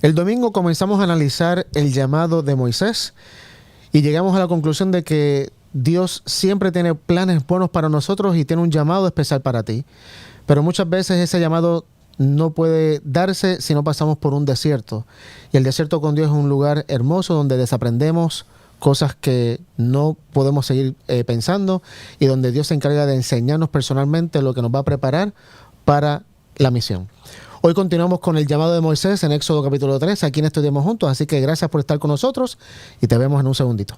El domingo comenzamos a analizar el llamado de Moisés y llegamos a la conclusión de que Dios siempre tiene planes buenos para nosotros y tiene un llamado especial para ti. Pero muchas veces ese llamado no puede darse si no pasamos por un desierto. Y el desierto con Dios es un lugar hermoso donde desaprendemos cosas que no podemos seguir pensando y donde Dios se encarga de enseñarnos personalmente lo que nos va a preparar para la misión. Hoy continuamos con el llamado de Moisés en Éxodo capítulo 3, aquí en Estudiemos Juntos, así que gracias por estar con nosotros y te vemos en un segundito.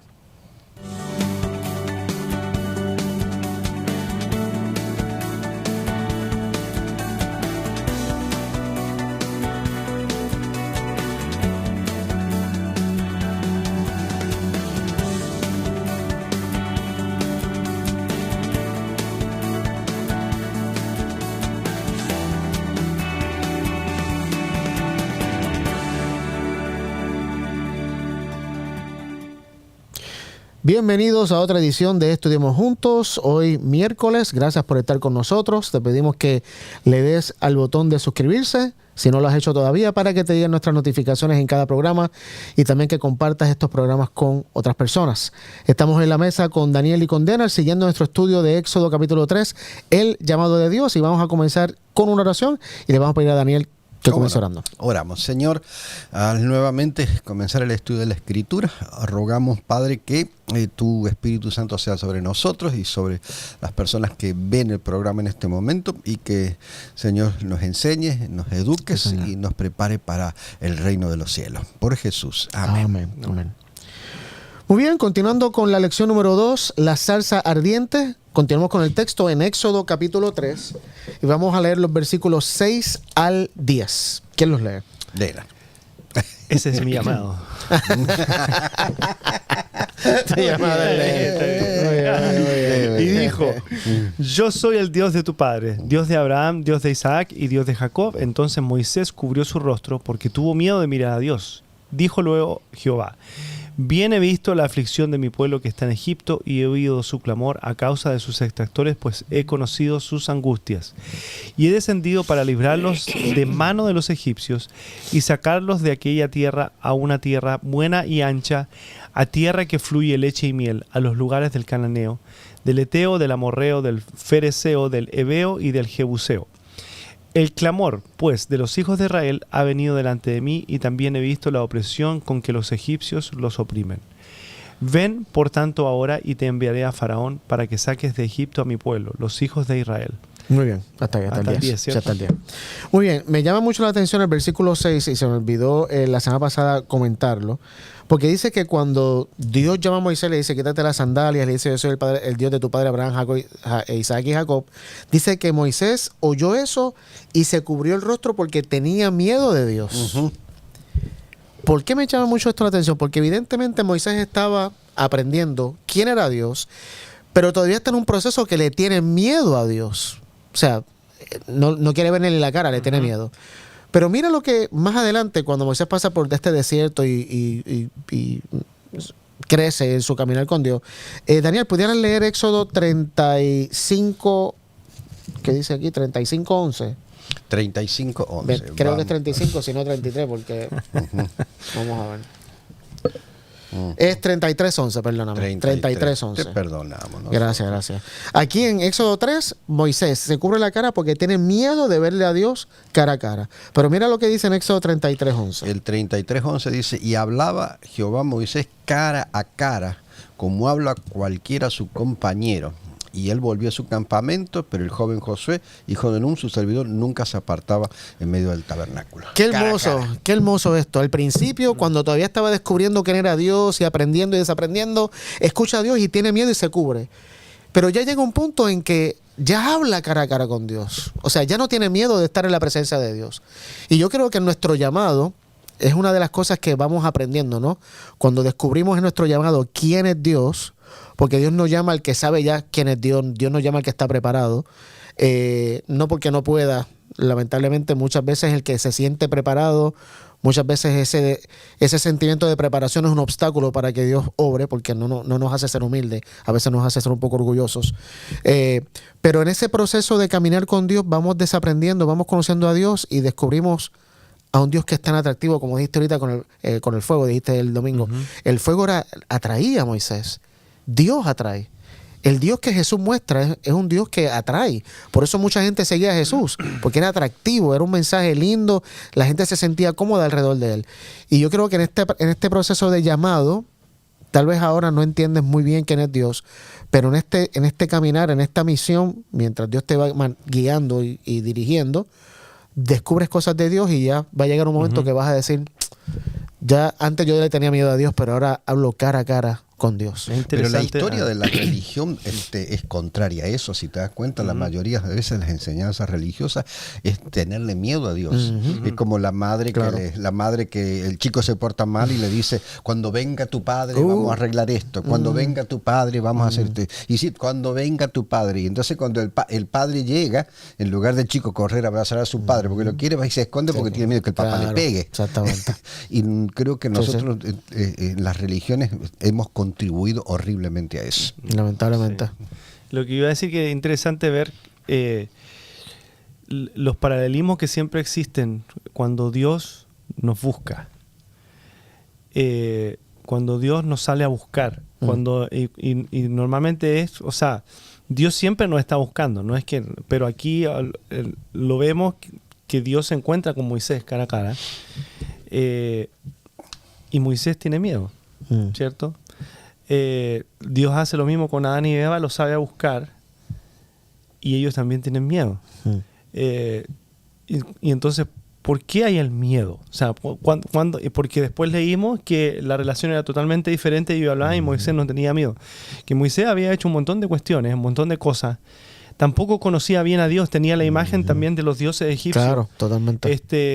Bienvenidos a otra edición de Estudiemos Juntos, hoy miércoles. Gracias por estar con nosotros. Te pedimos que le des al botón de suscribirse, si no lo has hecho todavía, para que te lleguen nuestras notificaciones en cada programa y también que compartas estos programas con otras personas. Estamos en la mesa con Daniel y con Denar, siguiendo nuestro estudio de Éxodo capítulo 3, el llamado de Dios, y vamos a comenzar con una oración y le vamos a pedir a Daniel que comience orando. Oramos. Señor, al nuevamente comenzar el estudio de la Escritura, rogamos, Padre, que tu Espíritu Santo sea sobre nosotros y sobre las personas que ven el programa en este momento y que, Señor, nos enseñe, nos eduque y nos prepare para el reino de los cielos. Por Jesús. Amén. Amén. Amén. Muy bien, continuando con la lección número 2, la zarza ardiente. Continuamos con el texto en Éxodo capítulo 3 y vamos a leer los versículos 6 al 10. ¿Quién los lee? Léela. Ese es mi llamado. Y dijo: yo soy el Dios de tu padre, Dios de Abraham, Dios de Isaac y Dios de Jacob. Entonces Moisés cubrió su rostro porque tuvo miedo de mirar a Dios. Dijo luego Jehová: bien he visto la aflicción de mi pueblo que está en Egipto y he oído su clamor a causa de sus extractores, pues he conocido sus angustias. Y he descendido para librarlos de mano de los egipcios y sacarlos de aquella tierra a una tierra buena y ancha, a tierra que fluye leche y miel, a los lugares del cananeo, del eteo, del amorreo, del fereceo, del heveo y del jebuseo. El clamor, pues, de los hijos de Israel ha venido delante de mí, y también he visto la opresión con que los egipcios los oprimen. Ven, por tanto, ahora, y te enviaré a Faraón para que saques de Egipto a mi pueblo, los hijos de Israel. Muy bien, hasta el 10. Ya está el 10. Muy bien, me llama mucho la atención el versículo 6 y se me olvidó la semana pasada comentarlo, porque dice que cuando Dios llama a Moisés, le dice: quítate las sandalias, le dice: yo soy el Dios de tu padre Abraham, Jacob, Isaac y Jacob. Dice que Moisés oyó eso y se cubrió el rostro porque tenía miedo de Dios. ¿Por qué me llama mucho esto la atención? Porque evidentemente Moisés estaba aprendiendo quién era Dios, pero todavía está en un proceso que le tiene miedo a Dios. O sea, no quiere verle en la cara, le tiene miedo. Pero mira lo que más adelante, cuando Moisés pasa por este desierto y crece en su caminar con Dios. Daniel, ¿pudieran leer Éxodo 35, ¿qué dice aquí? 35:11. 35:11. Creo que es 35, si no 33, porque vamos a ver. Es 33:11, perdóname. 33:11. Te perdonamos. Gracias. Aquí en Éxodo 3, Moisés se cubre la cara porque tiene miedo de verle a Dios cara a cara. Pero mira lo que dice en Éxodo 33:11. El 33:11 dice: y hablaba Jehová a Moisés cara a cara, como habla cualquiera su compañero. Y él volvió a su campamento, pero el joven Josué, hijo de Nun, su servidor, nunca se apartaba en medio del tabernáculo. Qué hermoso esto. Al principio, cuando todavía estaba descubriendo quién era Dios y aprendiendo y desaprendiendo, escucha a Dios y tiene miedo y se cubre. Pero ya llega un punto en que ya habla cara a cara con Dios. O sea, ya no tiene miedo de estar en la presencia de Dios. Y yo creo que en nuestro llamado es una de las cosas que vamos aprendiendo, ¿no? Cuando descubrimos en nuestro llamado quién es Dios, porque Dios nos llama al que sabe ya quién es Dios, Dios nos llama al que está preparado, no porque no pueda. Lamentablemente muchas veces el que se siente preparado, muchas veces ese sentimiento de preparación es un obstáculo para que Dios obre, porque no nos hace ser humildes, a veces nos hace ser un poco orgullosos. Pero en ese proceso de caminar con Dios vamos desaprendiendo, vamos conociendo a Dios y descubrimos a un Dios que es tan atractivo, como dijiste ahorita con el fuego, dijiste el domingo. El fuego atraía a Moisés. Dios atrae. El Dios que Jesús muestra es un Dios que atrae. Por eso mucha gente seguía a Jesús, porque era atractivo, era un mensaje lindo, la gente se sentía cómoda alrededor de él. Y yo creo que en este proceso de llamado, tal vez ahora no entiendes muy bien quién es Dios, pero en este caminar, en esta misión, mientras Dios te va guiando y dirigiendo, descubres cosas de Dios y ya va a llegar un momento que vas a decir, ya antes yo le tenía miedo a Dios, pero ahora hablo cara a cara con Dios. Pero la historia de la religión es contraria a eso. Si te das cuenta, la mayoría de veces las enseñanzas religiosas es tenerle miedo a Dios. Es como la madre, claro, que el chico se porta mal y le dice, cuando venga tu padre vamos a arreglar esto, cuando venga tu padre vamos a hacerte, y sí, cuando venga tu padre. Y entonces cuando el padre llega, en lugar del chico correr a abrazar a su padre porque lo quiere, va y se esconde porque tiene miedo que el papá le pegue. Exactamente. Y creo que nosotros en las religiones hemos contribuido horriblemente a eso. Lamentablemente. Sí. Lo que iba a decir que es interesante ver los paralelismos que siempre existen cuando Dios nos busca. Cuando Dios nos sale a buscar. Y normalmente es, o sea, Dios siempre nos está buscando, no es que, pero aquí lo vemos que Dios se encuentra con Moisés cara a cara. Y Moisés tiene miedo, ¿cierto? Dios hace lo mismo con Adán y Eva, los sabe a buscar y ellos también tienen miedo. Y entonces, ¿por qué hay el miedo? O sea, porque después leímos que la relación era totalmente diferente y yo hablaba y Moisés no tenía miedo. Que Moisés había hecho un montón de cuestiones, un montón de cosas. Tampoco conocía bien a Dios, tenía la imagen también de los dioses egipcios. Claro, totalmente.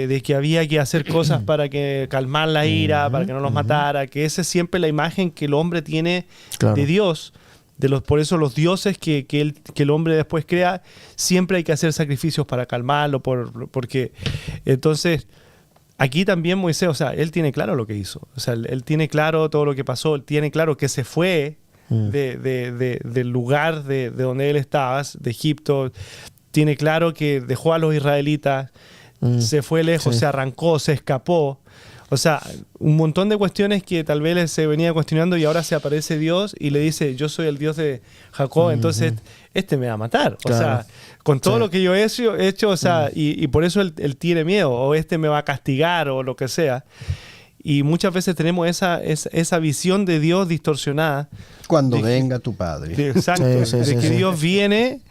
De que había que hacer cosas para que calmar la ira, para que no los matara, que esa es siempre la imagen que el hombre tiene de Dios. Por eso los dioses que el hombre después crea, siempre hay que hacer sacrificios para calmarlo, porque entonces aquí también Moisés, o sea, él tiene claro lo que hizo, o sea, él tiene claro todo lo que pasó, él tiene claro que se fue del lugar de donde él estaba, de Egipto, tiene claro que dejó a los israelitas, se fue lejos, se arrancó, se escapó. O sea, un montón de cuestiones que tal vez él se venía cuestionando y ahora se aparece Dios y le dice, yo soy el Dios de Jacob, entonces me va a matar. O sea, con todo lo que yo he hecho o sea, y por eso él tiene miedo, o me va a castigar o lo que sea. Y muchas veces tenemos esa visión de Dios distorsionada. Cuando venga tu padre. Exacto. De que Dios viene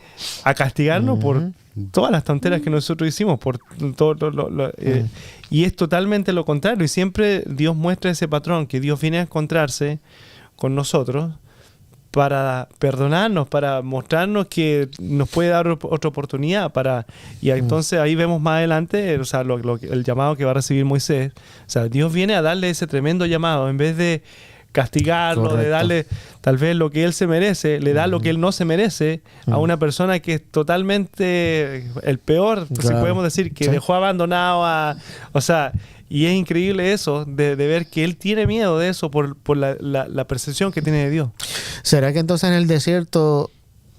a castigarnos por todas las tonteras que nosotros hicimos, por todo y es totalmente lo contrario. Y siempre Dios muestra ese patrón, que Dios viene a encontrarse con nosotros para perdonarnos, para mostrarnos que nos puede dar otra oportunidad. Y entonces ahí vemos más adelante, o sea, el llamado que va a recibir Moisés. O sea, Dios viene a darle ese tremendo llamado, en vez de castigarlo, correcto, de darle tal vez lo que él se merece, le da lo que él no se merece a una persona que es totalmente el peor, si podemos decir, que dejó abandonado o sea, y es increíble eso, de ver que él tiene miedo de eso por la percepción que tiene de Dios. ¿Será que entonces en el desierto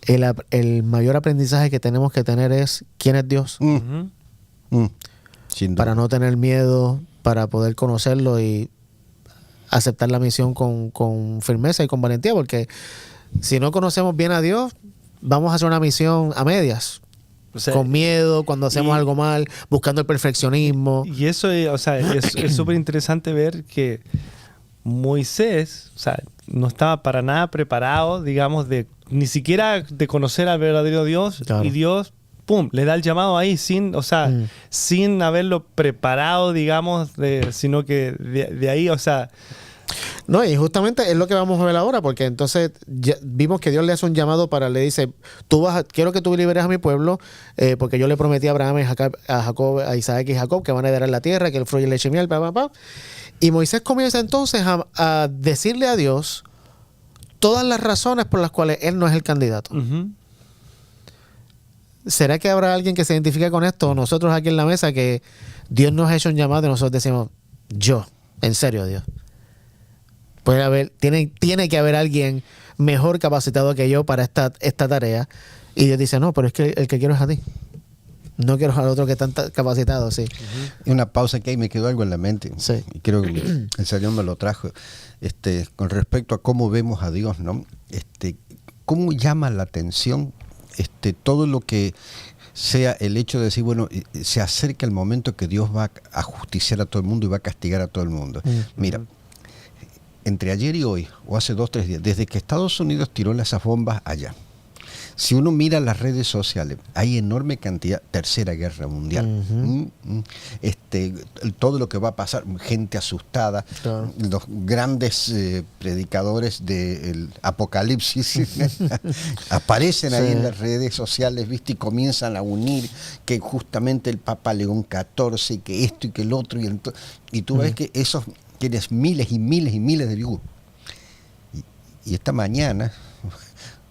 el mayor aprendizaje que tenemos que tener es quién es Dios? Para no tener miedo, para poder conocerlo y aceptar la misión con firmeza y con valentía, porque si no conocemos bien a Dios, vamos a hacer una misión a medias. O sea, con miedo, cuando hacemos algo mal, buscando el perfeccionismo. Y eso es súper interesante ver que Moisés, o sea, no estaba para nada preparado, digamos, ni siquiera de conocer al verdadero Dios. Claro. Y Dios, pum, le da el llamado ahí sin haberlo preparado, digamos, sino que de ahí, o sea... No, y justamente es lo que vamos a ver ahora, porque entonces ya vimos que Dios le hace un llamado le dice, quiero que tú liberes a mi pueblo, porque yo le prometí a Abraham, a Jacob, a Isaac y Jacob que van a heredar la tierra, que el fluye leche y miel, Y Moisés comienza entonces a decirle a Dios todas las razones por las cuales él no es el candidato. ¿Será que habrá alguien que se identifique con esto? Nosotros aquí en la mesa, que Dios nos ha hecho un llamado y nosotros decimos, en serio, Dios. Puede haber, tiene que haber alguien mejor capacitado que yo para esta tarea. Y Dios dice, no, pero es que el que quiero es a ti. No quiero al otro que están capacitados, sí. Y una pausa que ahí me quedó algo en la mente. Sí. Y creo que el Señor me lo trajo. Con respecto a cómo vemos a Dios, ¿no? Cómo llama la atención todo lo que sea el hecho de decir, bueno, se acerca el momento que Dios va a justiciar a todo el mundo y va a castigar a todo el mundo. Mira, entre ayer y hoy, o hace 2 o 3 días, desde que Estados Unidos tiró esas bombas allá, si uno mira las redes sociales, hay enorme cantidad, Tercera Guerra Mundial, todo lo que va a pasar, gente asustada, claro. Los grandes predicadores del apocalipsis aparecen ahí en las redes sociales, ¿viste? Y comienzan a unir que justamente el Papa León XIV, y que esto y que el otro, y tú ves que esos tienes miles y miles y miles de views. Y esta mañana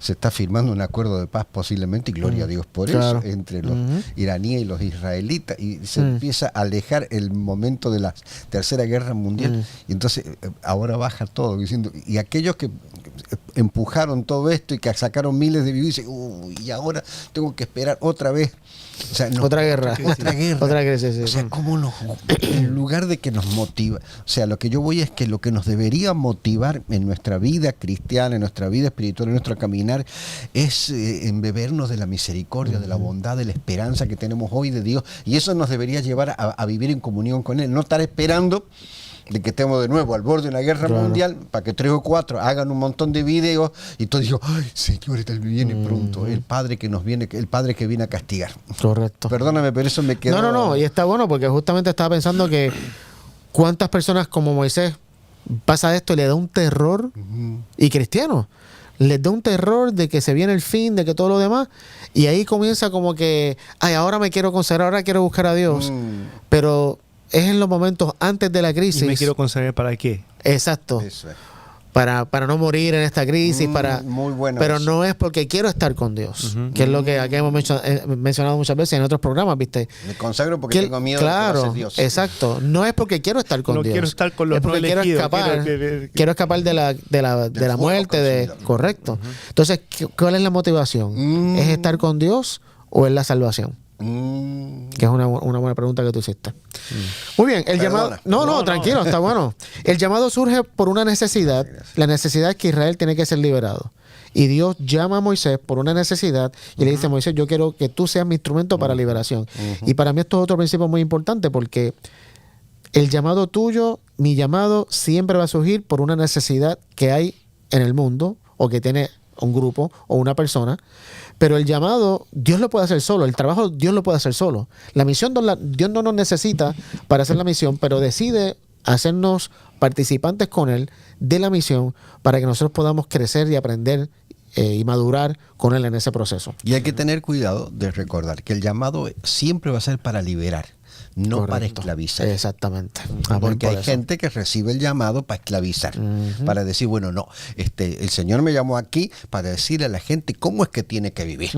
se está firmando un acuerdo de paz posiblemente, y gloria a Dios por eso, entre los iraníes y los israelitas, y se empieza a alejar el momento de la Tercera Guerra Mundial, y entonces ahora baja todo, diciendo, y aquellos que empujaron todo esto y que sacaron miles de views, dicen, y ahora tengo que esperar otra vez. O sea, otra guerra. Otra crisis, sí. O sea, ¿cómo en lugar de que nos motiva? O sea, lo que yo voy es que lo que nos debería motivar en nuestra vida cristiana, en nuestra vida espiritual, en nuestro caminar, es embebernos de la misericordia, de la bondad, de la esperanza que tenemos hoy de Dios. Y eso nos debería llevar a vivir en comunión con Él. No estar esperando de que estemos de nuevo al borde de una guerra mundial para que 3 o 4 hagan un montón de videos y todos digan, ay, Señor, viene pronto, el Padre que nos viene, el Padre que viene a castigar. Correcto. Perdóname, pero eso me quedó... No, y está bueno porque justamente estaba pensando que cuántas personas como Moisés pasa esto y le da un terror, y cristianos, les da un terror de que se viene el fin, de que todo lo demás, y ahí comienza como que, ay, ahora me quiero consagrar, ahora quiero buscar a Dios, pero... es en los momentos antes de la crisis. ¿Y me quiero consagrar para qué? Exacto. Eso es. Para no morir en esta crisis. Muy bueno pero eso. no es porque quiero estar con Dios. Que es lo que aquí hemos mencionado muchas veces en otros programas, ¿viste? Me consagro porque tengo miedo claro, de que va a ser Dios. Exacto. No es porque quiero estar con Dios. No quiero estar con los es porque no quiero elegidos. escapar. Quiero escapar de la muerte. Correcto. Entonces, ¿cuál es la motivación? ¿Es estar con Dios o es la salvación? Que es una buena pregunta que tú hiciste. Muy bien, el llamado... No, tranquilo, está bueno. El llamado surge por una necesidad. La necesidad es que Israel tiene que ser liberado. Y Dios llama a Moisés por una necesidad y le dice, Moisés, yo quiero que tú seas mi instrumento para liberación. Y para mí esto es otro principio muy importante, porque el llamado tuyo, mi llamado, siempre va a surgir por una necesidad que hay en el mundo, o que tiene un grupo o una persona. Pero el llamado, Dios lo puede hacer solo. El trabajo, Dios lo puede hacer solo. La misión, Dios no nos necesita para hacer la misión, pero decide hacernos participantes con Él de la misión para que nosotros podamos crecer y aprender y madurar con Él en ese proceso. Y hay que tener cuidado de recordar que el llamado siempre va a ser para liberar, no para esclavizar. Exactamente. Porque hay gente que recibe el llamado para esclavizar, para decir, bueno, no, el Señor me llamó aquí para decirle a la gente cómo es que tiene que vivir.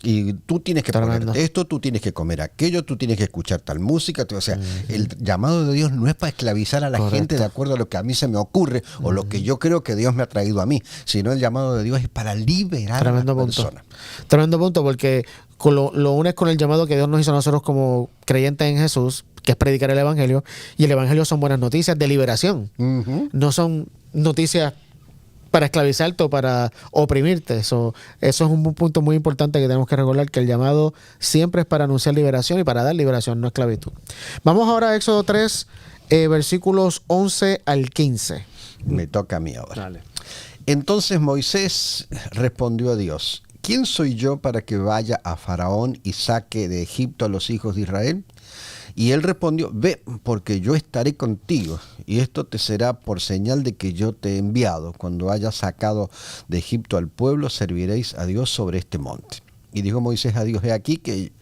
Y tú tienes que poner esto, tú tienes que comer aquello, tú tienes que escuchar tal música. O sea, el llamado de Dios no es para esclavizar a la gente de acuerdo a lo que a mí se me ocurre o lo que yo creo que Dios me ha traído a mí, sino el llamado de Dios es para liberar a las personas. Tremendo punto, porque lo unes con el llamado que Dios nos hizo a nosotros como creyentes en Jesús, que es predicar el Evangelio, y el Evangelio son buenas noticias de liberación. No son noticias para esclavizarte o para oprimirte. Eso es un punto muy importante que tenemos que recordar, que el llamado siempre es para anunciar liberación y para dar liberación, no esclavitud. Vamos ahora a Éxodo 3, versículos 11 al 15. Me toca a mí ahora. Dale. Entonces Moisés respondió a Dios: ¿quién soy yo para que vaya a Faraón y saque de Egipto a los hijos de Israel? Y él respondió: ve, porque yo estaré contigo, y esto te será por señal de que yo te he enviado. Cuando hayas sacado de Egipto al pueblo, serviréis a Dios sobre este monte. Y dijo Moisés a Dios: he aquí que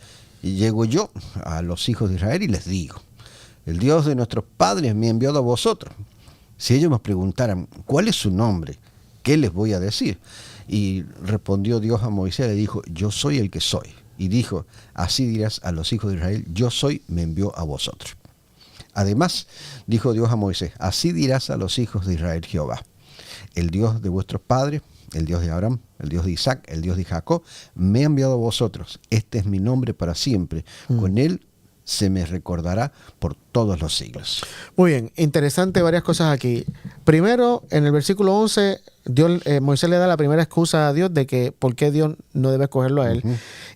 llego yo a los hijos de Israel y les digo: el Dios de nuestros padres me ha enviado a vosotros. Si ellos me preguntaran cuál es su nombre, ¿qué les voy a decir? Y respondió Dios a Moisés, le dijo: yo soy el que soy. Y dijo: así dirás a los hijos de Israel: yo soy, me envió a vosotros. Además, dijo Dios a Moisés: así dirás a los hijos de Israel: Jehová, el Dios de vuestros padres, el Dios de Abraham, el Dios de Isaac, el Dios de Jacob, me ha enviado a vosotros. Este es mi nombre para siempre. Con él se me recordará por todos los siglos. Muy bien, interesante varias cosas aquí. Primero, en el versículo 11, Moisés le da la primera excusa a Dios de que por qué Dios no debe escogerlo a él.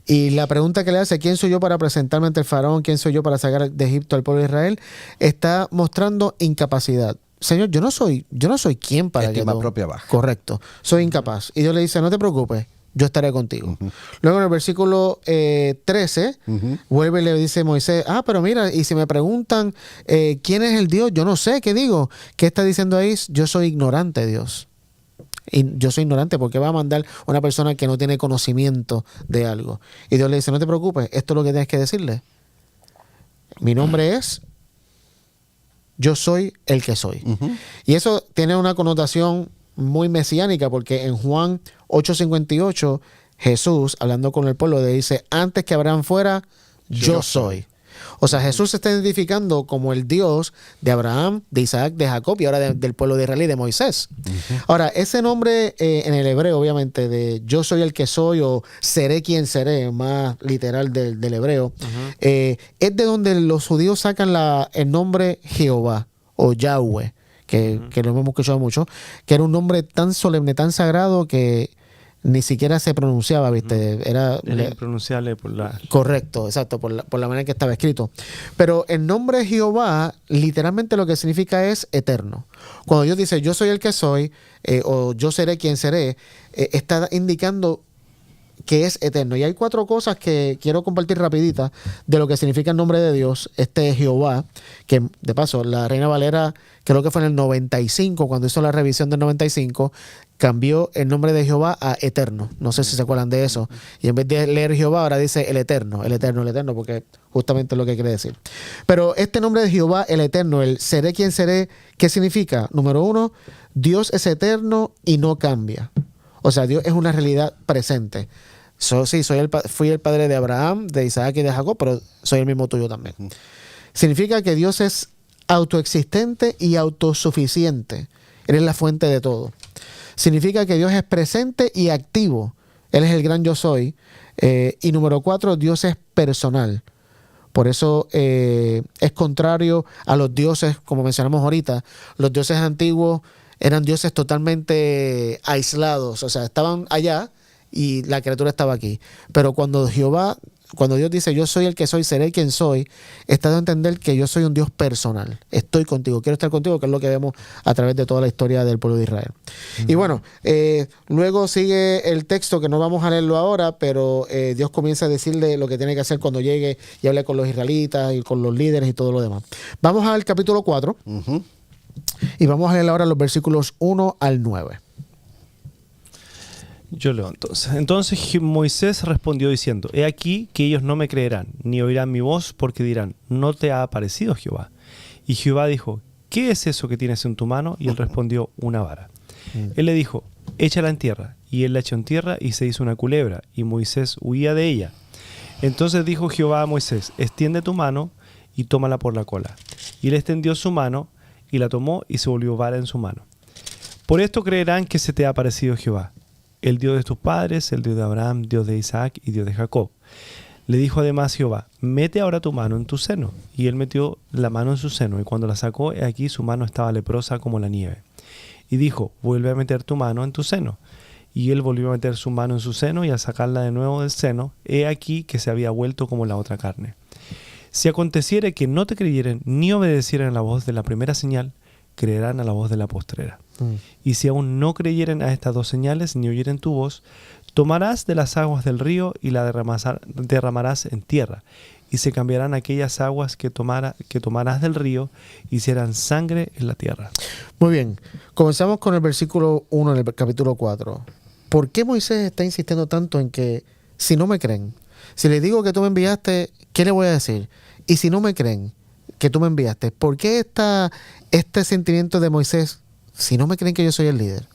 Y la pregunta que le hace, ¿quién soy yo para presentarme ante el faraón? ¿Quién soy yo para sacar de Egipto al pueblo de Israel? Está mostrando incapacidad. Señor, yo no soy quien para Estima que tú... propia baja. Correcto, soy incapaz. Y Dios le dice, no te preocupes, yo estaré contigo. Luego en el versículo 13, vuelve y le dice Moisés, pero mira, y si me preguntan quién es el Dios, yo no sé, ¿qué digo? ¿Qué está diciendo ahí? Yo soy ignorante, Dios. Y yo soy ignorante, porque va a mandar una persona que no tiene conocimiento de algo. Y Dios le dice, no te preocupes, esto es lo que tienes que decirle. Mi nombre es... Yo soy el que soy. Y eso tiene una connotación muy mesiánica, porque en Juan 8:58, Jesús, hablando con el pueblo, le dice, antes que Abraham fuera, yo soy. O sea, Jesús se está identificando como el Dios de Abraham, de Isaac, de Jacob y ahora del pueblo de Israel y de Moisés. Ahora, ese nombre en el hebreo, obviamente, de yo soy el que soy o seré quien seré, más literal del hebreo, es de donde los judíos sacan el nombre Jehová o Yahweh, que lo hemos escuchado mucho, que era un nombre tan solemne, tan sagrado que ni siquiera se pronunciaba, ¿viste? Era impronunciable por la... Correcto, exacto, por la manera en que estaba escrito. Pero el nombre Jehová, literalmente lo que significa es eterno. Cuando Dios dice, yo soy el que soy, o yo seré quien seré, está indicando que es eterno. Y hay 4 cosas que quiero compartir rapidita de lo que significa el nombre de Dios, este Jehová, que de paso, la Reina Valera, creo que fue en el 95, cuando hizo la revisión del 95, cambió el nombre de Jehová a eterno. No sé si se acuerdan de eso. Y en vez de leer Jehová, ahora dice el eterno, porque justamente es lo que quiere decir. Pero este nombre de Jehová, el eterno, el seré quien seré, ¿qué significa? Número 1, Dios es eterno y no cambia. O sea, Dios es una realidad presente. Sí, fui el padre de Abraham, de Isaac y de Jacob, pero soy el mismo tuyo también. Significa que Dios es autoexistente y autosuficiente. Él es la fuente de todo. Significa que Dios es presente y activo. Él es el gran yo soy. Y número 4, Dios es personal. Por eso es contrario a los dioses, como mencionamos ahorita. Los dioses antiguos eran dioses totalmente aislados. O sea, estaban allá y la criatura estaba aquí. Pero cuando Dios dice yo soy el que soy, seré quien soy, está dando a entender que yo soy un Dios personal. Estoy contigo, quiero estar contigo, que es lo que vemos a través de toda la historia del pueblo de Israel. Y bueno, luego sigue el texto que no vamos a leerlo ahora, pero Dios comienza a decirle lo que tiene que hacer cuando llegue y hable con los israelitas y con los líderes y todo lo demás. Vamos al capítulo 4 y vamos a leer ahora los versículos 1 al 9. Yo leo entonces. Entonces Moisés respondió diciendo, he aquí que ellos no me creerán, ni oirán mi voz, porque dirán, no te ha aparecido Jehová. Y Jehová dijo, ¿qué es eso que tienes en tu mano? Y él respondió, una vara. Él le dijo, échala en tierra. Y él la echó en tierra y se hizo una culebra, y Moisés huía de ella. Entonces dijo Jehová a Moisés, extiende tu mano y tómala por la cola. Y él extendió su mano y la tomó y se volvió vara en su mano. Por esto creerán que se te ha aparecido Jehová, el Dios de tus padres, el Dios de Abraham, Dios de Isaac y Dios de Jacob. Le dijo además Jehová, mete ahora tu mano en tu seno. Y él metió la mano en su seno, y cuando la sacó, he aquí su mano estaba leprosa como la nieve. Y dijo, vuelve a meter tu mano en tu seno. Y él volvió a meter su mano en su seno, y al sacarla de nuevo del seno, he aquí que se había vuelto como la otra carne. Si aconteciere que no te creyeren ni obedecieren a la voz de la primera señal, creerán a la voz de la postrera. Y si aún no creyeren a estas 2 señales, ni oyeren tu voz, tomarás de las aguas del río y la derramarás en tierra, y se cambiarán aquellas aguas que tomarás del río, y serán sangre en la tierra. Muy bien, comenzamos con el versículo 1 en el capítulo 4. ¿Por qué Moisés está insistiendo tanto en que si no me creen, si les digo que tú me enviaste, ¿qué le voy a decir? Y si no me creen que tú me enviaste, ¿por qué este sentimiento de Moisés? Si no me creen que yo soy el líder.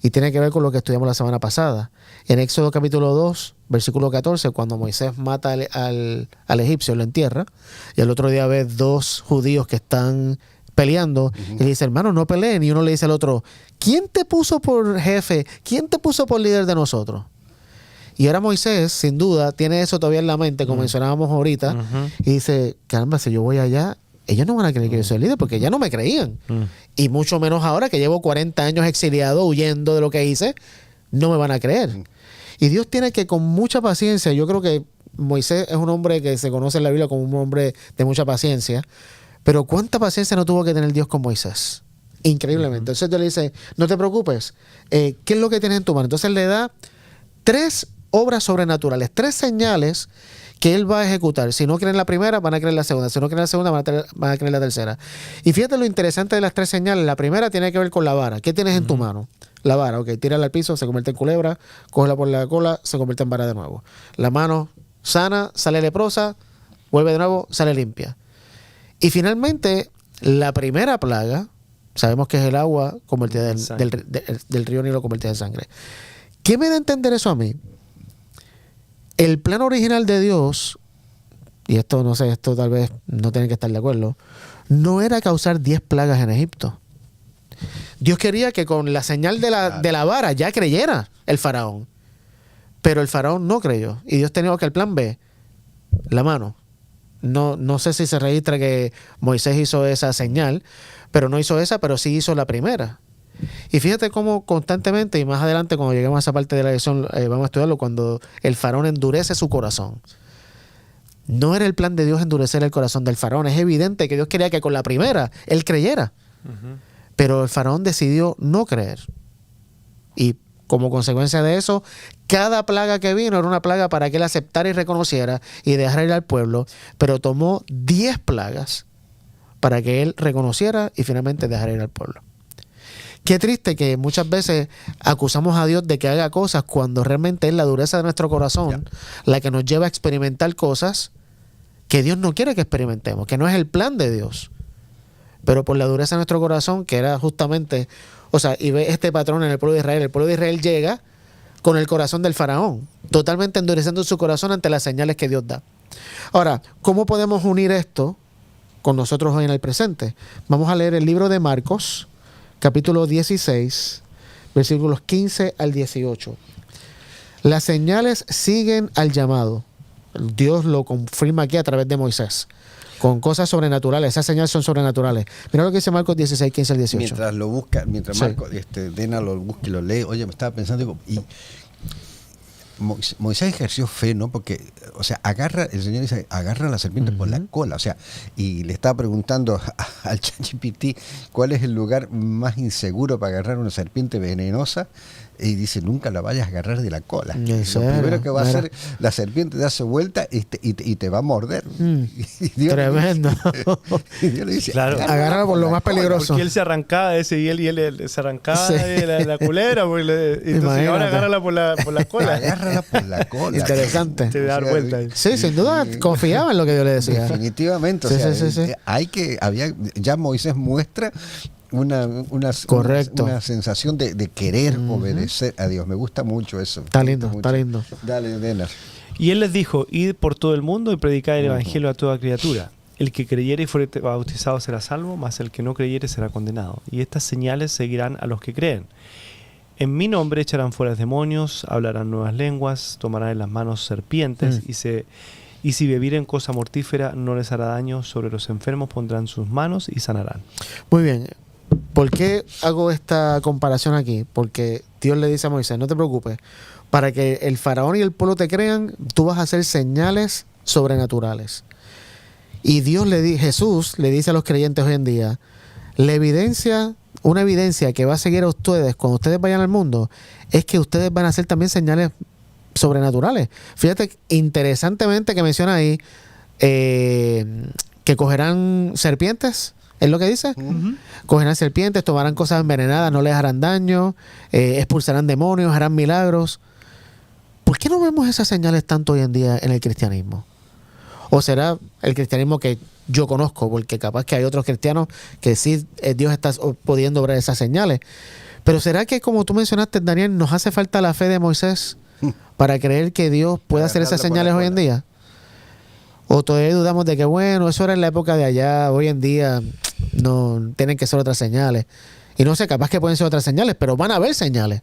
Y tiene que ver con lo que estudiamos la semana pasada. En Éxodo capítulo 2, versículo 14, cuando Moisés mata al egipcio, lo entierra, y al otro día ves 2 judíos que están peleando, y le dice, hermano, no peleen. Y uno le dice al otro, ¿quién te puso por jefe? ¿Quién te puso por líder de nosotros? Y ahora Moisés, sin duda, tiene eso todavía en la mente, como mencionábamos ahorita, y dice, caramba, si yo voy allá, ellos no van a creer que yo soy el líder, porque ya no me creían. Y mucho menos ahora que llevo 40 años exiliado, huyendo de lo que hice, no me van a creer. Y Dios tiene que, con mucha paciencia, yo creo que Moisés es un hombre que se conoce en la Biblia como un hombre de mucha paciencia, pero ¿cuánta paciencia no tuvo que tener Dios con Moisés? Increíblemente. Entonces Dios le dice, no te preocupes, ¿qué es lo que tienes en tu mano? Entonces le da 3 obras sobrenaturales, 3 señales que él va a ejecutar. Si no creen la primera, van a creer la segunda. Si no creen la segunda, van a creer la tercera. Y fíjate lo interesante de las 3 señales. La primera tiene que ver con la vara. ¿Qué tienes en tu mano? La vara, ok. Tírala al piso, se convierte en culebra. Cógela por la cola, se convierte en vara de nuevo. La mano sana, sale leprosa, vuelve de nuevo, sale limpia. Y finalmente, la primera plaga, sabemos que es el agua convertida del río Nilo convertida en sangre. ¿Qué me da a entender eso a mí? El plan original de Dios, y esto no sé, esto tal vez no tienen que estar de acuerdo, no era causar 10 plagas en Egipto. Dios quería que con la señal de la vara ya creyera el faraón. Pero el faraón no creyó. Y Dios tenía que el plan B, la mano. No sé si se registra que Moisés hizo esa señal, pero no hizo esa, pero sí hizo la primera. Y fíjate cómo constantemente, y más adelante cuando lleguemos a esa parte de la lección, vamos a estudiarlo, cuando el faraón endurece su corazón. No era el plan de Dios endurecer el corazón del faraón. Es evidente que Dios quería que con la primera él creyera. Pero el faraón decidió no creer. Y como consecuencia de eso, cada plaga que vino era una plaga para que él aceptara y reconociera y dejara ir al pueblo. Pero tomó 10 plagas para que él reconociera y finalmente dejara ir al pueblo. Qué triste que muchas veces acusamos a Dios de que haga cosas cuando realmente es la dureza de nuestro corazón la que nos lleva a experimentar cosas que Dios no quiere que experimentemos, que no es el plan de Dios. Pero por la dureza de nuestro corazón, que era justamente, o sea, y ve este patrón en el pueblo de Israel. El pueblo de Israel llega con el corazón del faraón, totalmente endureciendo su corazón ante las señales que Dios da. Ahora, ¿cómo podemos unir esto con nosotros hoy en el presente? Vamos a leer el libro de Marcos, capítulo 16, versículos 15 al 18. Las señales siguen al llamado. Dios lo confirma aquí a través de Moisés, con cosas sobrenaturales. Esas señales son sobrenaturales. Mira lo que dice Marcos 16, 15 al 18. Mientras lo busca, mientras sí. Marcos, Dena lo busca y lo lee, oye, me estaba pensando, digo, y Moisés ejerció fe, ¿no? Porque, o sea, el Señor dice, agarra a la serpiente por la cola, o sea, y le estaba preguntando al ChatGPT cuál es el lugar más inseguro para agarrar una serpiente venenosa, y dice, nunca la vayas a agarrar de la cola. Lo primero que va a hacer, la serpiente darse vuelta y te va a morder. Tremendo. Y Dios le dice, claro, agárralo por lo más peligroso. Porque él se arrancaba y él se arrancaba de la culebra, entonces ahora agárrala por la cola. Agárrala por la cola. Interesante. Te da vuelta. Sí, sin duda confiaba en lo que Dios le decía. Definitivamente. Ya Moisés muestra una sensación de querer obedecer a Dios. Me gusta mucho eso. Está lindo, está lindo. Dale, Denar. Y él les dijo, id por todo el mundo y predicad el evangelio a toda criatura. El que creyere y fuere bautizado será salvo, mas el que no creyere será condenado. Y estas señales seguirán a los que creen. En mi nombre echarán fuera demonios, hablarán nuevas lenguas, tomarán en las manos serpientes y si bebieren cosa mortífera no les hará daño. Sobre los enfermos pondrán sus manos y sanarán. Muy bien. ¿Por qué hago esta comparación aquí? Porque Dios le dice a Moisés, no te preocupes, para que el faraón y el pueblo te crean, tú vas a hacer señales sobrenaturales. Y Jesús le dice a los creyentes hoy en día, una evidencia que va a seguir a ustedes cuando ustedes vayan al mundo, es que ustedes van a hacer también señales sobrenaturales. Fíjate, interesantemente que menciona ahí que cogerán serpientes. ¿Es lo que dice? Cogerán serpientes, tomarán cosas envenenadas, no les harán daño, expulsarán demonios, harán milagros. ¿Por qué no vemos esas señales tanto hoy en día en el cristianismo? ¿O será el cristianismo que yo conozco? Porque capaz que hay otros cristianos que sí Dios está pudiendo ver esas señales. Pero ¿será que, como tú mencionaste, Daniel, nos hace falta la fe de Moisés para creer que Dios puede hacer esas señales hoy en día? ¿O todavía dudamos de que, bueno, eso era en la época de allá, hoy en día no tienen que ser otras señales. Y no sé, capaz que pueden ser otras señales, pero van a haber señales.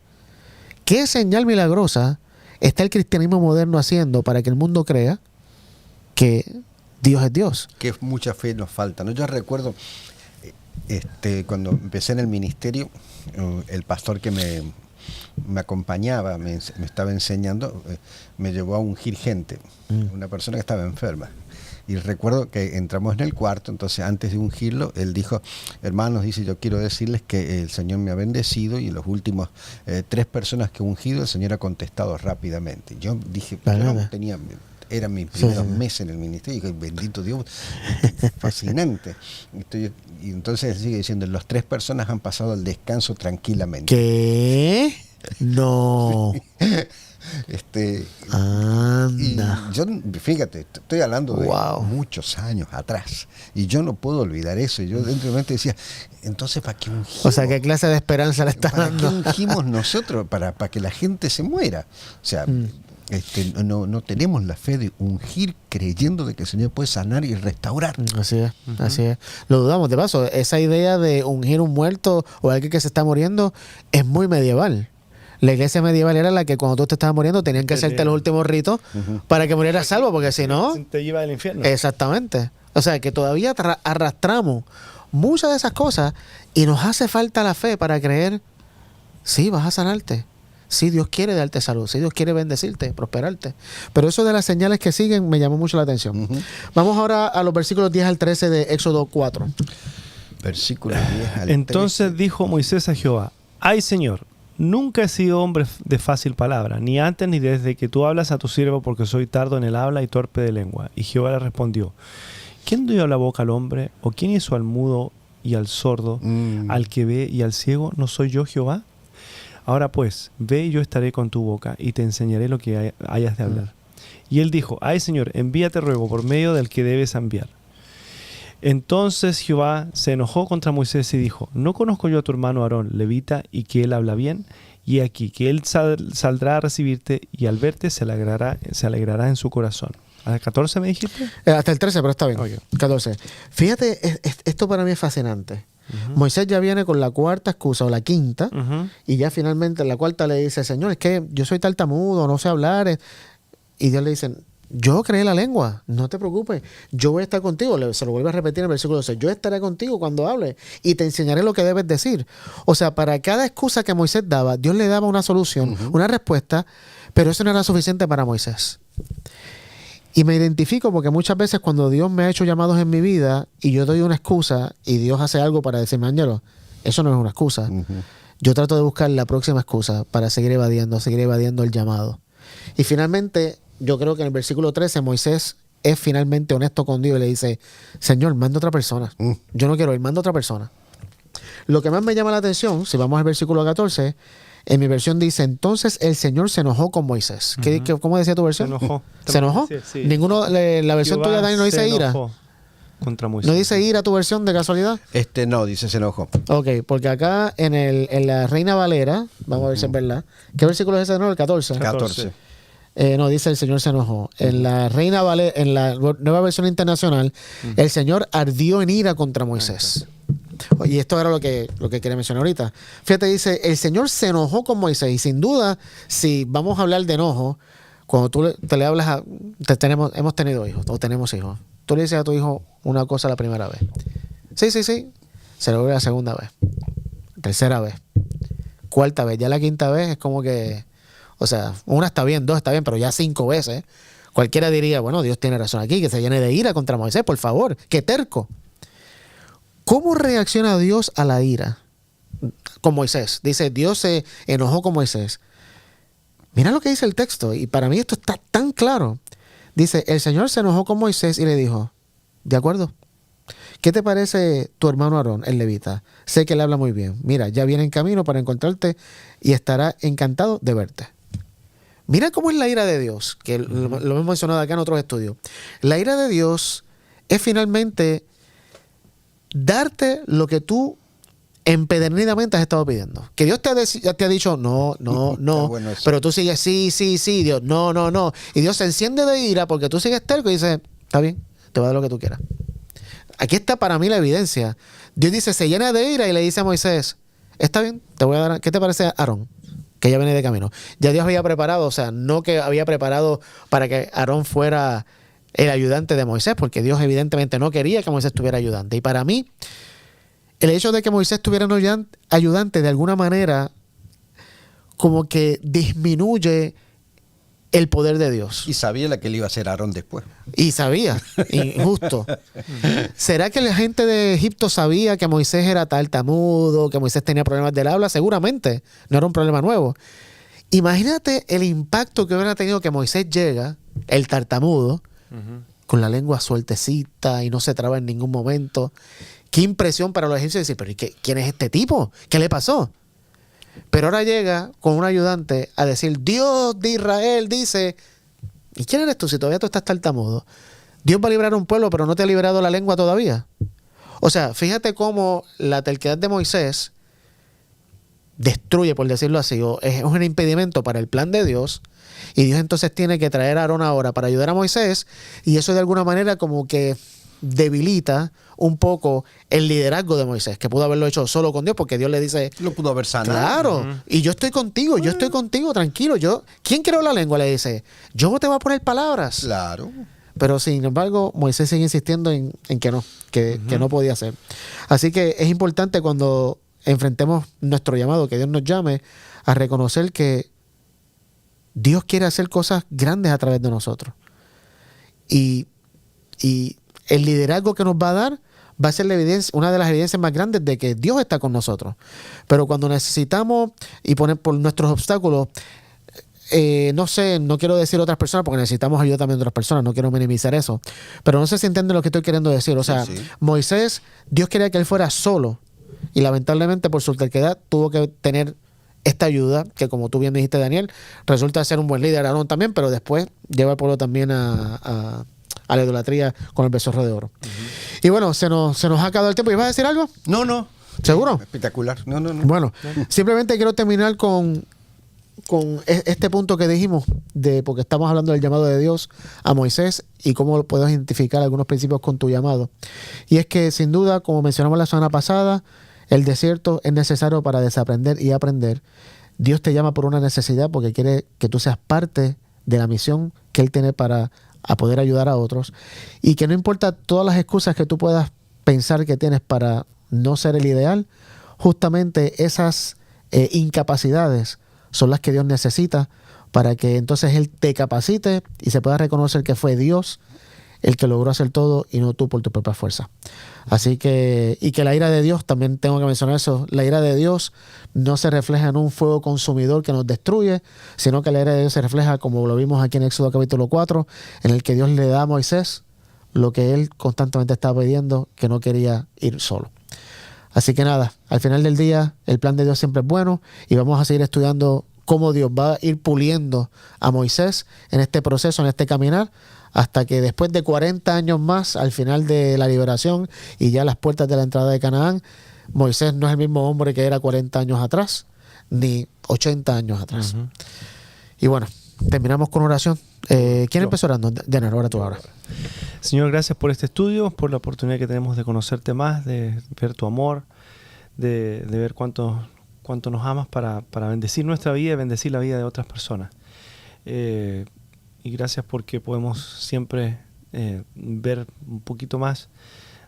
¿Qué señal milagrosa está el cristianismo moderno haciendo para que el mundo crea que Dios es Dios? Que mucha fe nos falta, ¿no? Yo recuerdo cuando empecé en el ministerio, el pastor que me acompañaba, me estaba enseñando, me llevó a ungir gente, una persona que estaba enferma. Y recuerdo que entramos en el cuarto, entonces antes de ungirlo, él dijo: hermanos, dice, yo quiero decirles que el Señor me ha bendecido y los últimos 3 personas que he ungido, el Señor ha contestado rápidamente. Yo dije, yo no tenía... Era mi primer mes en el ministerio y dije, bendito Dios, fascinante. Y entonces él sigue diciendo, las 3 personas han pasado el descanso tranquilamente. ¿Qué? No. Y yo, fíjate, estoy hablando de muchos años atrás y yo no puedo olvidar eso. Y yo dentro de mi mente decía, entonces ¿para qué ungimos? O sea, ¿qué clase de esperanza le está dando? ¿Para qué ungimos nosotros? Para que la gente se muera. O sea, no tenemos la fe de ungir creyendo de que el Señor puede sanar y restaurar. Así es, así es. Lo dudamos. De paso, esa idea de ungir un muerto o alguien que se está muriendo es muy medieval. La iglesia medieval era la que cuando tú te estabas muriendo tenían que hacerte los últimos ritos para que murieras salvo, porque si no... Te lleva al infierno. Exactamente. O sea, que todavía arrastramos muchas de esas cosas y nos hace falta la fe para creer, sí, vas a sanarte. Sí, Dios quiere darte salud. Sí, Dios quiere bendecirte, prosperarte. Pero eso de las señales que siguen me llamó mucho la atención. Vamos ahora a los versículos 10 al 13 de Éxodo 4. Versículo 10 al 13. Entonces dijo Moisés a Jehová: ay, Señor, nunca he sido hombre de fácil palabra, ni antes ni desde que tú hablas a tu siervo, porque soy tardo en el habla y torpe de lengua. Y Jehová le respondió: ¿quién dio la boca al hombre? ¿O quién hizo al mudo y al sordo, al que ve y al ciego? ¿No soy yo Jehová? Ahora pues, ve y yo estaré con tu boca y te enseñaré lo que hayas de hablar. Y él dijo: ay, Señor, envíate ruego por medio del que debes enviar. Entonces Jehová se enojó contra Moisés y dijo: ¿no conozco yo a tu hermano Aarón, levita, y que él habla bien? Y aquí, que él saldrá a recibirte y al verte se alegrará en su corazón. ¿Hasta 14 me dijiste? Hasta el 13, pero está bien. Okay. 14. Fíjate, esto para mí es fascinante. Moisés ya viene con la cuarta excusa o la quinta y ya finalmente en la cuarta le dice: Señor, es que yo soy tartamudo, no sé hablar. Y Dios le dice: yo creé la lengua, no te preocupes, yo voy a estar contigo. Se lo vuelve a repetir en el versículo 12: yo estaré contigo cuando hable y te enseñaré lo que debes decir. O sea, para cada excusa que Moisés daba, Dios le daba una solución, una respuesta, pero eso no era suficiente para Moisés. Y me identifico porque muchas veces cuando Dios me ha hecho llamados en mi vida y yo doy una excusa y Dios hace algo para decirme: Ángelo, eso no es una excusa. Yo trato de buscar la próxima excusa para seguir evadiendo el llamado. Y finalmente, yo creo que en el versículo 13 Moisés es finalmente honesto con Dios y le dice: Señor, manda otra persona. Yo no quiero ir, manda otra persona. Lo que más me llama la atención, si vamos al versículo 14, en mi versión dice: entonces el Señor se enojó con Moisés. ¿Cómo decía tu versión? Se enojó. ¿Se enojó? Sí. La versión tuya, Dani, no dice ira. Contra Moisés. ¿No dice ira tu versión de casualidad? No, dice se enojó. Ok, porque acá en la Reina Valera, vamos a ver si es verdad. ¿Qué versículo es ese de nuevo? El 14. 14. No, dice: el Señor se enojó. En la Reina Valera, en la nueva versión internacional, el Señor ardió en ira contra Moisés. Y esto era lo que quería mencionar ahorita. Fíjate, dice: el Señor se enojó con Moisés. Y sin duda, si vamos a hablar de enojo, cuando tú te le hablas hemos tenido hijos o tenemos hijos, tú le dices a tu hijo una cosa la primera vez. Sí. Se lo vuelve la segunda vez, tercera vez, cuarta vez. Ya la quinta vez es como que, o sea, una está bien, dos está bien, pero ya 5 veces. Cualquiera diría: bueno, Dios tiene razón aquí, que se llene de ira contra Moisés, por favor, qué terco. ¿Cómo reacciona Dios a la ira con Moisés? Dice: Dios se enojó con Moisés. Mira lo que dice el texto, y para mí esto está tan claro. Dice: el Señor se enojó con Moisés y le dijo: de acuerdo, ¿qué te parece tu hermano Aarón, el levita? Sé que él habla muy bien. Mira, ya viene en camino para encontrarte y estará encantado de verte. Mira cómo es la ira de Dios, que lo hemos mencionado acá en otros estudios. La ira de Dios es finalmente darte lo que tú empedernidamente has estado pidiendo. Que Dios te ha dicho no, bueno, pero tú sigues sí, Dios, no. Y Dios se enciende de ira porque tú sigues terco y dice: está bien, te voy a dar lo que tú quieras. aquí está para mí la evidencia. Dios dice, se llena de ira y le dice a Moisés, está bien, te voy a dar, ¿qué te parece Aarón? Que ya viene de camino. Ya Dios había preparado, o sea, no que había preparado para que Aarón fuera el ayudante de Moisés, porque Dios evidentemente no quería que Moisés tuviera ayudante. Y para mí, el hecho de que Moisés tuviera un ayudante de alguna manera como que disminuye el poder de Dios. Y sabía la que le iba a hacer Aarón después. Y sabía, injusto. ¿Será que la gente de Egipto sabía que Moisés era tartamudo, que Moisés tenía problemas del habla? Seguramente, no era un problema nuevo. Imagínate el impacto que hubiera tenido que Moisés llega, el tartamudo, con la lengua sueltecita y no se traba en ningún momento. Qué impresión para los egipcios decir, pero ¿quién es este tipo? ¿Qué le pasó? Pero ahora llega con un ayudante a decir, Dios de Israel dice, ¿y quién eres tú si todavía tú estás tartamudo? Dios va a librar a un pueblo, pero no te ha liberado la lengua todavía. O sea, fíjate cómo la terquedad de Moisés destruye, por decirlo así, o es un impedimento para el plan de Dios. Y Dios entonces tiene que traer a Aarón ahora para ayudar a Moisés, y eso de alguna manera como que debilita un poco el liderazgo de Moisés, que pudo haberlo hecho solo con Dios, porque Dios le dice, Lo pudo haber sanado. claro, y yo estoy contigo, tranquilo. ¿Quién creó la lengua? Le dice, yo te voy a poner palabras. Claro. Pero sin embargo, Moisés sigue insistiendo en que no, que no podía ser. Así que es importante cuando enfrentemos nuestro llamado, que Dios nos llame, a reconocer que Dios quiere hacer cosas grandes a través de nosotros. Y el liderazgo que nos va a dar va a ser la evidencia, una de las evidencias más grandes de que Dios está con nosotros. Pero cuando necesitamos y poner por nuestros obstáculos, no sé, no quiero decir otras personas porque necesitamos ayuda también de otras personas, no quiero minimizar eso, pero no sé si entienden lo que estoy queriendo decir. O sea, Sí. Moisés, Dios quería que él fuera solo y lamentablemente por su terquedad tuvo que tener esta ayuda, que como tú bien me dijiste, Daniel, resulta ser un buen líder, Aarón también, pero después lleva al pueblo también a la idolatría con el becerro de oro. Y bueno, se nos ha acabado el tiempo. ¿Ibas a decir algo? No. ¿Seguro? Espectacular. No. Bueno, simplemente quiero terminar con este punto que dijimos, porque estamos hablando del llamado de Dios a Moisés y cómo puedes identificar algunos principios con tu llamado. Y es que, sin duda, como mencionamos la semana pasada, el desierto es necesario para desaprender y aprender. Dios te llama por una necesidad porque quiere que tú seas parte de la misión que Él tiene para poder ayudar a otros, y que no importa todas las excusas que tú puedas pensar que tienes para no ser el ideal, justamente esas incapacidades son las que Dios necesita para que entonces Él te capacite y se pueda reconocer que fue Dios el que logró hacer todo y no tú por tu propia fuerza. Así que, y que la ira de Dios, también tengo que mencionar eso, la ira de Dios no se refleja en un fuego consumidor que nos destruye, sino que la ira de Dios se refleja, como lo vimos aquí en Éxodo capítulo 4, en el que Dios le da a Moisés lo que él constantemente estaba pidiendo, que no quería ir solo. Así que nada, al final del día, el plan de Dios siempre es bueno y vamos a seguir estudiando cómo Dios va a ir puliendo a Moisés en este proceso, en este caminar, hasta que después de 40 años más, al final de la liberación y ya las puertas de la entrada de Canaán, Moisés no es el mismo hombre que era 40 años atrás, ni 80 años atrás. Y bueno, terminamos con oración. ¿Quién empezó orando? Diana, ahora tú ahora. Señor, gracias por este estudio, por la oportunidad que tenemos de conocerte más, de ver tu amor, de ver cuánto nos amas para bendecir nuestra vida y bendecir la vida de otras personas. Y gracias porque podemos siempre ver un poquito más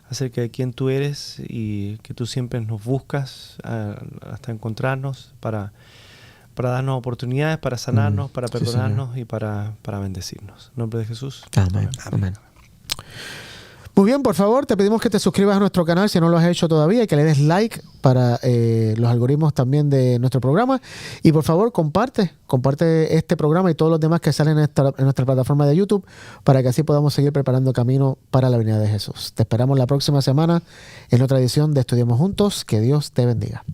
acerca de quién tú eres y que tú siempre nos buscas hasta encontrarnos para darnos oportunidades, para sanarnos, para perdonarnos y para bendecirnos. En nombre de Jesús. Amén. Amén. Muy bien, por favor, te pedimos que te suscribas a nuestro canal si no lo has hecho todavía y que le des like para los algoritmos también de nuestro programa. Y por favor, comparte este programa y todos los demás que salen en nuestra plataforma de YouTube para que así podamos seguir preparando camino para la venida de Jesús. Te esperamos la próxima semana en otra edición de Estudiemos Juntos. Que Dios te bendiga.